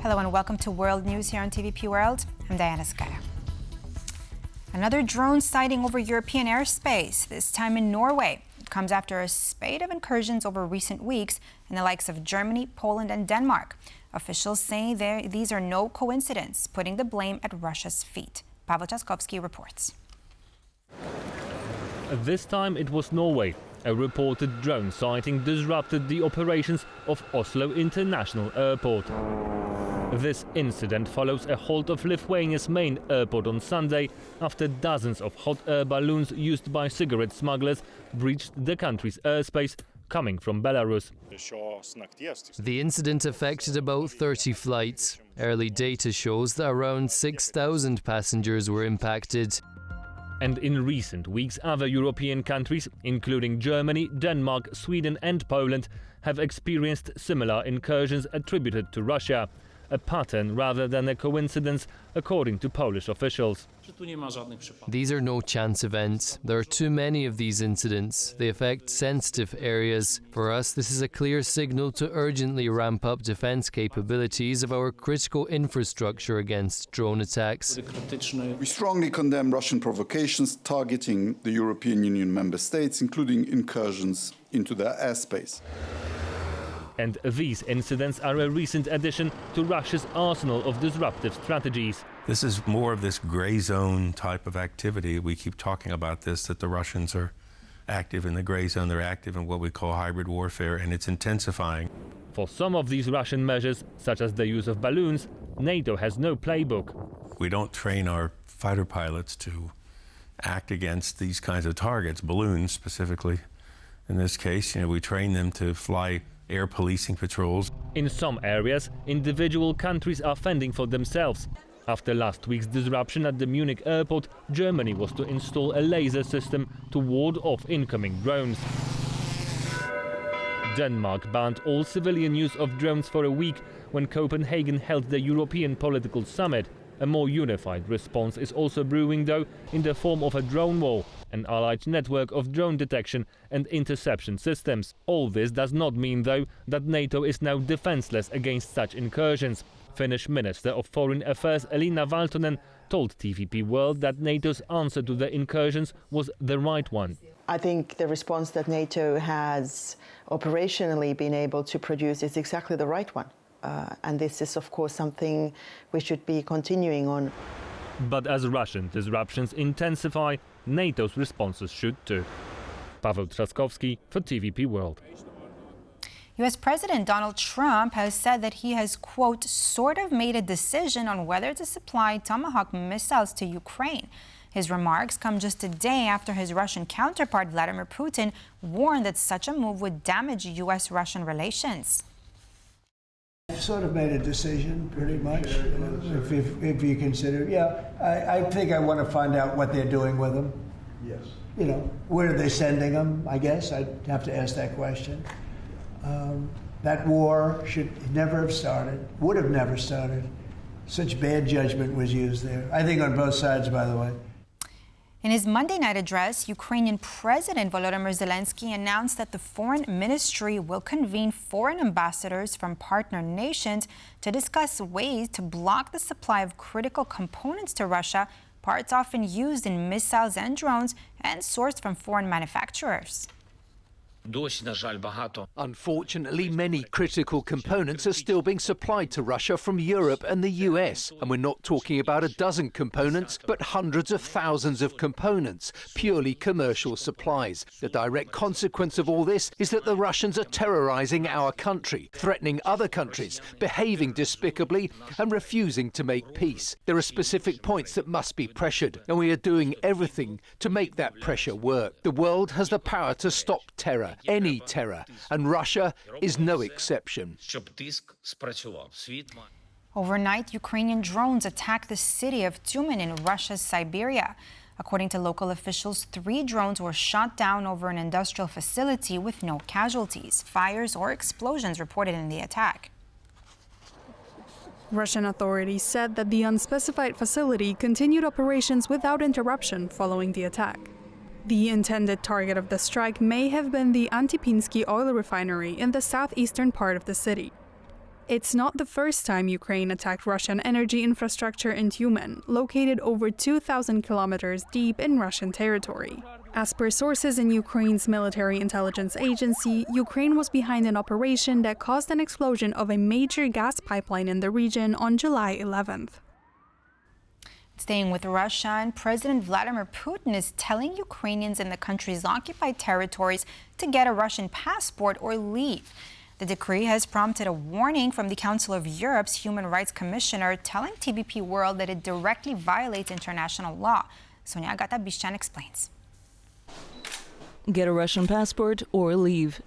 Hello and welcome to World News here on TVP World. I'm Diana Skaya. Another drone sighting over European airspace, this time in Norway. It comes after a spate of incursions over recent weeks in the likes of Germany, Poland and Denmark. Officials say these are no coincidence, putting the blame at Russia's feet. Pavel Chaskovsky reports. This time it was Norway. A reported drone sighting disrupted the operations of Oslo International Airport. This incident follows a halt of Lithuania's main airport on Sunday after dozens of hot air balloons used by cigarette smugglers breached the country's airspace coming from Belarus. The incident affected about 30 flights. Early data shows that around 6,000 passengers were impacted. And in recent weeks, other European countries, including Germany, Denmark, Sweden and Poland, have experienced similar incursions attributed to Russia. A pattern rather than a coincidence, according to Polish officials. These are no chance events. There are too many of these incidents. They affect sensitive areas. For us, this is a clear signal to urgently ramp up defense capabilities of our critical infrastructure against drone attacks. We strongly condemn Russian provocations targeting the European Union member states, including incursions into their airspace. And these incidents are a recent addition to Russia's arsenal of disruptive strategies. This is more of this gray zone type of activity. We keep talking about this, that the Russians are active in the gray zone. They're active in what we call hybrid warfare, and it's intensifying. For some of these Russian measures, such as the use of balloons, NATO has no playbook. We don't train our fighter pilots to act against these kinds of targets, balloons specifically. In this case, we train them to fly air policing patrols. In some areas, individual countries are fending for themselves. After last week's disruption at the Munich airport, Germany was to install a laser system to ward off incoming drones. Denmark banned all civilian use of drones for a week when Copenhagen held the European political summit. A more unified response is also brewing, though, in the form of a drone wall, an allied network of drone detection and interception systems. All this does not mean, though, that NATO is now defenseless against such incursions. Finnish Minister of Foreign Affairs Elina Valtonen told TVP World that NATO's answer to the incursions was the right one. I think the response that NATO has operationally been able to produce is exactly the right one. And this is, of course, something we should be continuing on. But as Russian disruptions intensify, NATO's responses should too. Pavel Trzaskowski for TVP World. U.S. President Donald Trump has said that he has, quote, sort of made a decision on whether to supply Tomahawk missiles to Ukraine. His remarks come just a day after his Russian counterpart, Vladimir Putin, warned that such a move would damage U.S.-Russian relations. I've sort of made a decision, pretty much, if you consider. Yeah, I think I want to find out what they're doing with them. Yes. Where are they sending them, I guess. I'd have to ask that question. That war should never have started, would have never started. Such bad judgment was used there. I think on both sides, by the way. In his Monday night address, Ukrainian President Volodymyr Zelensky announced that the Foreign Ministry will convene foreign ambassadors from partner nations to discuss ways to block the supply of critical components to Russia, parts often used in missiles and drones and sourced from foreign manufacturers. Unfortunately, many critical components are still being supplied to Russia from Europe and the US. And we're not talking about a dozen components, but hundreds of thousands of components, purely commercial supplies. The direct consequence of all this is that the Russians are terrorizing our country, threatening other countries, behaving despicably and refusing to make peace. There are specific points that must be pressured, and we are doing everything to make that pressure work. The world has the power to stop terror. Any terror, and Russia is no exception. Overnight, Ukrainian drones attacked the city of Tyumen in Russia's Siberia. According to local officials, 3 drones were shot down over an industrial facility with no casualties, fires or explosions reported in the attack. Russian authorities said that the unspecified facility continued operations without interruption following the attack. The intended target of the strike may have been the Antipinsky oil refinery in the southeastern part of the city. It's not the first time Ukraine attacked Russian energy infrastructure in Tyumen, located over 2,000 kilometers deep in Russian territory. As per sources in Ukraine's military intelligence agency, Ukraine was behind an operation that caused an explosion of a major gas pipeline in the region on July 11th. Staying with Russia, and President Vladimir Putin is telling Ukrainians in the country's occupied territories to get a Russian passport or leave. The decree has prompted a warning from the Council of Europe's Human Rights Commissioner, telling TVP World that it directly violates international law. Sonia Agata-Bishchan explains. Get a Russian passport or leave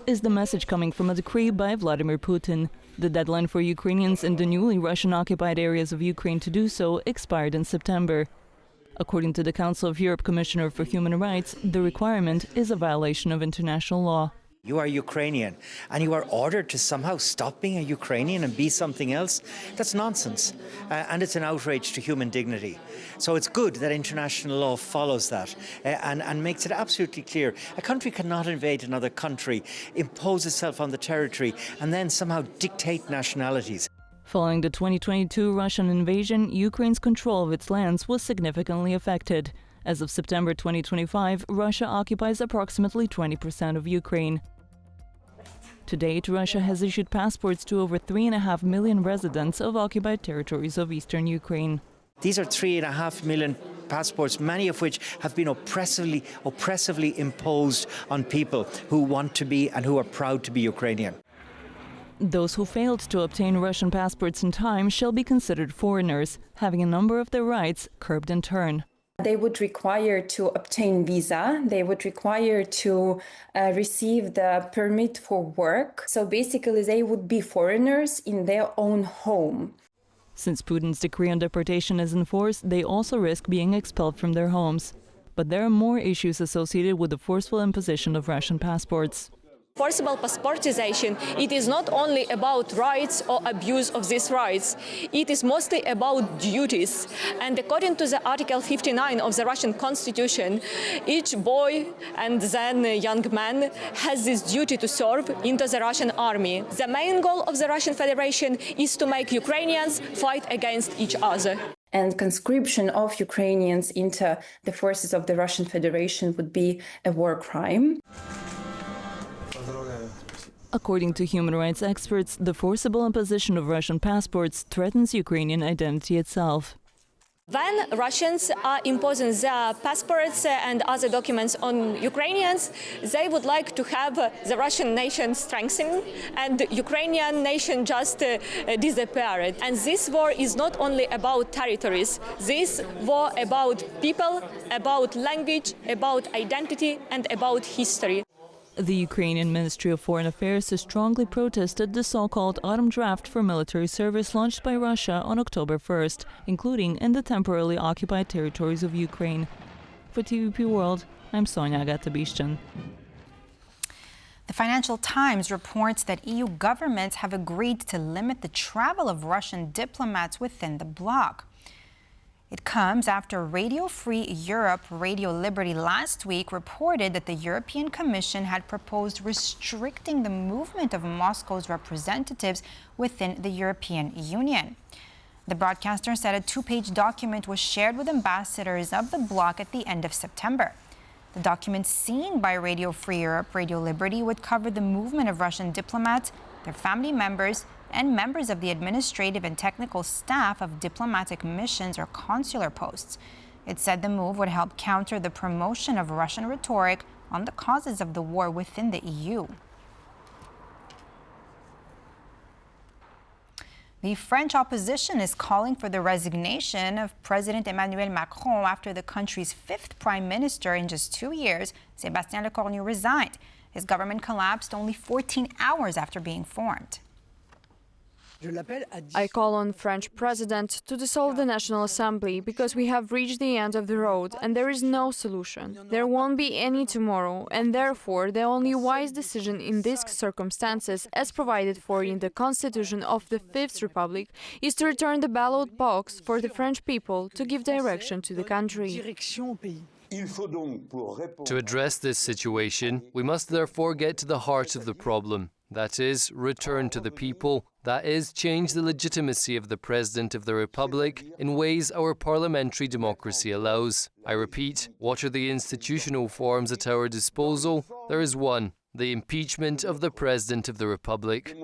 is the message coming from a decree by Vladimir Putin. The deadline for Ukrainians in the newly Russian-occupied areas of Ukraine to do so expired in September. According to the Council of Europe Commissioner for Human Rights, the requirement is a violation of international law. You are Ukrainian and you are ordered to somehow stop being a Ukrainian and be something else. That's nonsense. And it's an outrage to human dignity. So it's good that international law follows that and makes it absolutely clear. A country cannot invade another country, impose itself on the territory, and then somehow dictate nationalities. Following the 2022 Russian invasion, Ukraine's control of its lands was significantly affected. As of September 2025, Russia occupies approximately 20% of Ukraine. To date, Russia has issued passports to over 3.5 million residents of occupied territories of eastern Ukraine. These are 3.5 million passports, many of which have been oppressively imposed on people who want to be and who are proud to be Ukrainian. Those who failed to obtain Russian passports in time shall be considered foreigners, having a number of their rights curbed in turn. They would require to obtain visa, they would require to receive the permit for work. So basically they would be foreigners in their own home. Since Putin's decree on deportation is enforced, they also risk being expelled from their homes. But there are more issues associated with the forceful imposition of Russian passports. Forcible passportization, it is not only about rights or abuse of these rights, it is mostly about duties. And according to the Article 59 of the Russian Constitution, each boy and then young man has this duty to serve into the Russian army. The main goal of the Russian Federation is to make Ukrainians fight against each other. And conscription of Ukrainians into the forces of the Russian Federation would be a war crime. According to human rights experts, the forcible imposition of Russian passports threatens Ukrainian identity itself. When Russians are imposing their passports and other documents on Ukrainians, they would like to have the Russian nation strengthened and the Ukrainian nation just disappeared. And this war is not only about territories. This war about people, about language, about identity, and about history. The Ukrainian Ministry of Foreign Affairs has strongly protested the so-called autumn draft for military service launched by Russia on October 1st, including in the temporarily occupied territories of Ukraine. For TVP World, I'm Sonia Agata-Bishchan. The Financial Times reports that EU governments have agreed to limit the travel of Russian diplomats within the bloc. It comes after Radio Free Europe, Radio Liberty last week reported that the European Commission had proposed restricting the movement of Moscow's representatives within the European Union. The broadcaster said a two-page document was shared with ambassadors of the bloc at the end of September. The document seen by Radio Free Europe, Radio Liberty would cover the movement of Russian diplomats, their family members, and members of the administrative and technical staff of diplomatic missions or consular posts. It said the move would help counter the promotion of Russian rhetoric on the causes of the war within the EU. The French opposition is calling for the resignation of President Emmanuel Macron after the country's fifth prime minister in just 2 years, Sébastien Lecornu, resigned. His government collapsed only 14 hours after being formed. I call on French president to dissolve the National Assembly because we have reached the end of the road and there is no solution. There won't be any tomorrow, and therefore the only wise decision in these circumstances, as provided for in the Constitution of the Fifth Republic, is to return the ballot box for the French people to give direction to the country. To address this situation, we must therefore get to the heart of the problem. That is, return to the people. That is, change the legitimacy of the President of the Republic in ways our parliamentary democracy allows. I repeat, what are the institutional forms at our disposal? There is one, the impeachment of the President of the Republic.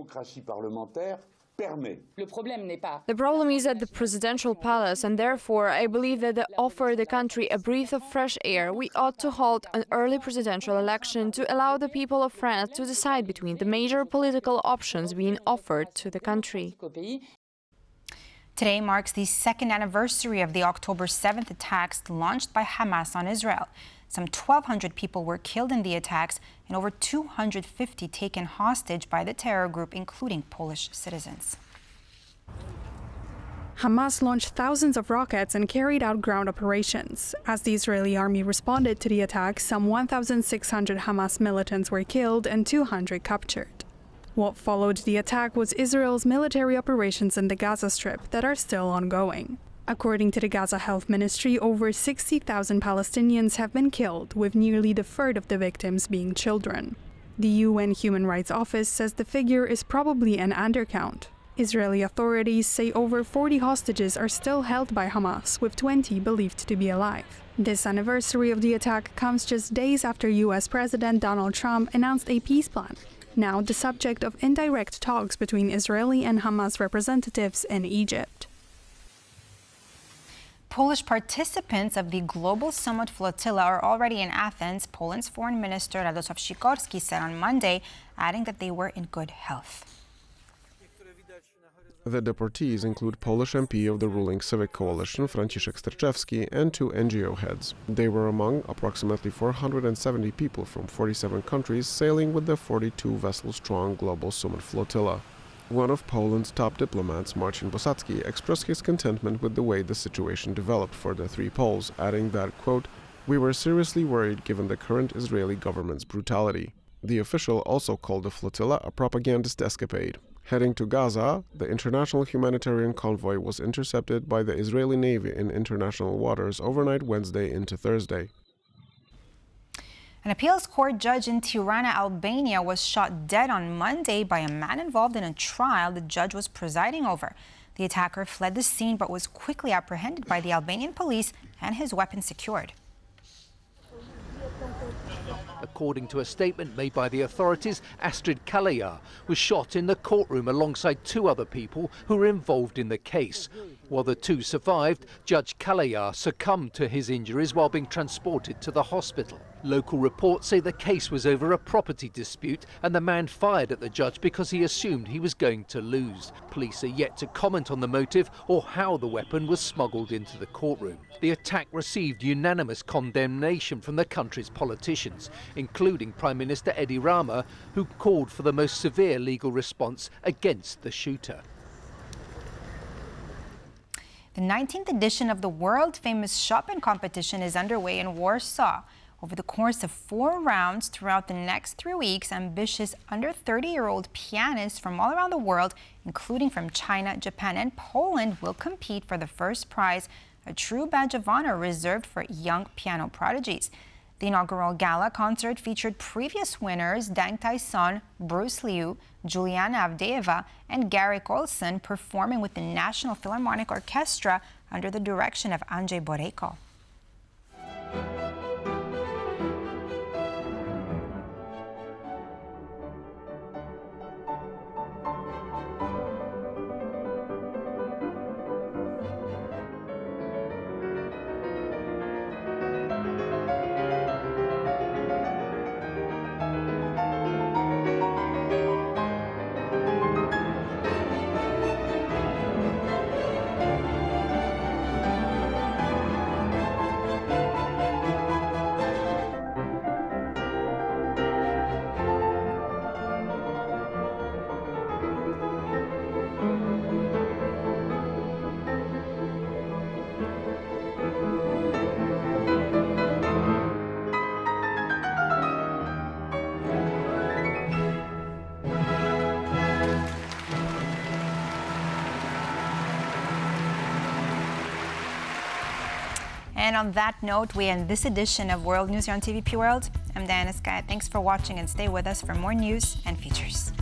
The problem is at the presidential palace, and therefore I believe that to offer the country a breath of fresh air, we ought to hold an early presidential election to allow the people of France to decide between the major political options being offered to the country. Today marks the second anniversary of the October 7th attacks launched by Hamas on Israel. Some 1,200 people were killed in the attacks and over 250 taken hostage by the terror group, including Polish citizens. Hamas launched thousands of rockets and carried out ground operations. As the Israeli army responded to the attacks, some 1,600 Hamas militants were killed and 200 captured. What followed the attack was Israel's military operations in the Gaza Strip that are still ongoing. According to the Gaza Health Ministry, over 60,000 Palestinians have been killed, with nearly a third of the victims being children. The UN Human Rights Office says the figure is probably an undercount. Israeli authorities say over 40 hostages are still held by Hamas, with 20 believed to be alive. This anniversary of the attack comes just days after US President Donald Trump announced a peace plan, now the subject of indirect talks between Israeli and Hamas representatives in Egypt. Polish participants of the Global Summit Flotilla are already in Athens, Poland's Foreign Minister Radosław Sikorski said on Monday, adding that they were in good health. The deportees include Polish MP of the ruling Civic Coalition, Franciszek Sterczewski, and 2 NGO heads. They were among approximately 470 people from 47 countries sailing with the 42-vessel-strong Global Summit Flotilla. One of Poland's top diplomats, Marcin Bosacki, expressed his contentment with the way the situation developed for the 3 Poles, adding that, quote, "We were seriously worried given the current Israeli government's brutality." The official also called the flotilla a propagandist escapade. Heading to Gaza, the international humanitarian convoy was intercepted by the Israeli Navy in international waters overnight Wednesday into Thursday. An appeals court judge in Tirana, Albania, was shot dead on Monday by a man involved in a trial the judge was presiding over. The attacker fled the scene but was quickly apprehended by the Albanian police and his weapon secured. According to a statement made by the authorities, Astrid Kaleya was shot in the courtroom alongside 2 other people who were involved in the case. While the 2 survived, Judge Kaleya succumbed to his injuries while being transported to the hospital. Local reports say the case was over a property dispute and the man fired at the judge because he assumed he was going to lose. Police are yet to comment on the motive or how the weapon was smuggled into the courtroom. The attack received unanimous condemnation from the country's politicians, including Prime Minister Edi Rama, who called for the most severe legal response against the shooter. The 19th edition of the world-famous shopping competition is underway in Warsaw. Over the course of 4 rounds throughout the next 3 weeks, ambitious under 30-year-old pianists from all around the world, including from China, Japan, and Poland, will compete for the first prize, a true badge of honor reserved for young piano prodigies. The inaugural gala concert featured previous winners Dang Tai-son, Bruce Liu, Juliana Avdeeva, and Garrick Olson performing with the National Philharmonic Orchestra under the direction of Andrzej Borejko. And on that note, we end this edition of World News here on TVP World. I'm Diana Skye. Thanks for watching and stay with us for more news and features.